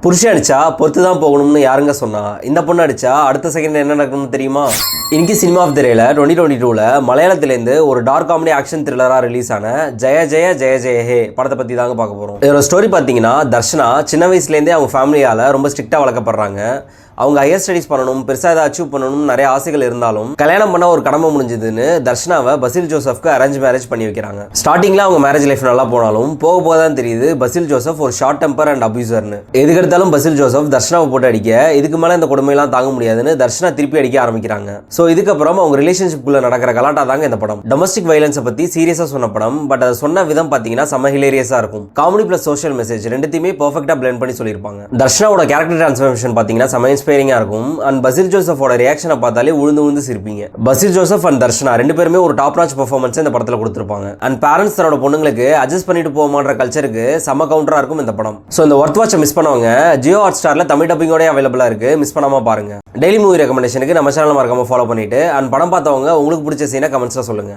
புருஷன் அடிச்சா பொறுத்து தான் போகணும்னு யாருங்க சொன்னா? இந்த பொண்ணு அடிச்சா அடுத்த செகண்ட் என்ன நடக்கணும்னு தெரியுமா? இன்னைக்கு சினிமா ஆஃப் த டேல 2022ல மலையாளத்திலேருந்து ஒரு டார்க் காமெடி ஆக்ஷன் த்ரில்லரா ரிலீஸ் ஆன ஜெய ஜெய ஜெய ஜெய ஹே படத்தை பத்தி தாங்க பார்க்க போறோம். இதோட ஸ்டோரி பாத்தீங்கன்னா, தர்ஷனா சின்ன வயசுலேருந்தே அவங்க ஃபேமிலியால ரொம்ப ஸ்ட்ரிக்டா வளர்க்கப்படுறாங்க. அவங்க ஹையர் ஸ்டடிஸ் பண்ணணும், பெருசாக ஏதாவது அச்சீவ் பண்ணணும் நிறைய ஆசைகள் இருந்தாலும் கல்யாணம் பண்ண ஒரு கடமை முடிஞ்சதுன்னு தர்ஷனாவை பசில் ஜோசப்க்கு அரேஞ்ச் மேரேஜ் பண்ணி வைக்கிறாங்க. ஸ்டார்டிங்ல அவங்க மேரேஜ் லைஃப் நல்லா போனாலும் போக போக தான் தெரியுது பசில் ஜோசப் ஒரு ஷார்ட் டெம்பர் அண்ட் அபியூசர்னு. எதுக்கெடுத்தாலும் பசில் ஜோசப் தர்ஷனாவை போட்டு அடிக்க, இதுக்கு மேலே இந்த கொடுமையெல்லாம் தாங்க முடியாதுன்னு தர்ஷனா திருப்பி அடிக்க ஆரம்பிக்கிறாங்க. ஸோ இதுக்கப்புறம் அவங்க ரிலேஷன்ஷிப்குள்ள நடக்கிற கலாட்டா தாங்க இந்த படம். டொமஸ்டிக் வைலன்ஸை பத்தி சீரியஸா சொன்ன படம், பட் அதை சொன்ன விதம் பார்த்தீங்கன்னா செம்ம ஹிலேரியஸா இருக்கும். காமெடி பிளஸ் சோஷியல் மெசேஜ் ரெண்டுத்தையுமே பர்ஃபெக்டா பிளெண்ட் பண்ணி சொல்லியிருப்பாங்க. தர்ஷனாவோட கேரக்டர் டிரான்ஸ்ஃபர்மேஷன் பார்த்தீங்கன்னா செம்ம இன்ஸ்பைரிங்கா இருக்கும். அண்ட் பசில் ஜோசஃபோட ரியாக்ஷனை பார்த்தாலே உழுந்து சிரிப்பீங்க. பசில் ஜோசப் அண்ட் தர்ஷனா ரெண்டு பேருமே ஒரு டாப் நாச் பெர்ஃபார்மன்ஸ் இந்த படத்துல கொடுத்திருப்பாங்க. அண்ட் பேரண்ட்ஸ் தன்னோட பொண்ணுங்களுக்கு அட்ஜஸ்ட் பண்ணிட்டு போமான்ற கல்ச்சருக்கு செம்ம கவுண்டரா இருக்கும் இந்த படம். ஸோ இந்த ஒர்த் வாட்சை மிஸ் பண்ணவங்க ஜியோ ஹாட் ஸ்டார்ல தமிழ் டப்பிங்கோட அவைலபிளா இருக்கு, மிஸ் பண்ணாம பாருங்க. டெய்லி மூவி ரெக்கமெண்டேஷனுக்கு நம்ம சேனல் மறக்காம ஃபாலோ பண்ணிட்டு அண்ட் படம் பார்த்தவங்க உங்களுக்கு பிடிச்ச சீனை கமெண்ட்ஸ்ல சொல்லுங்க.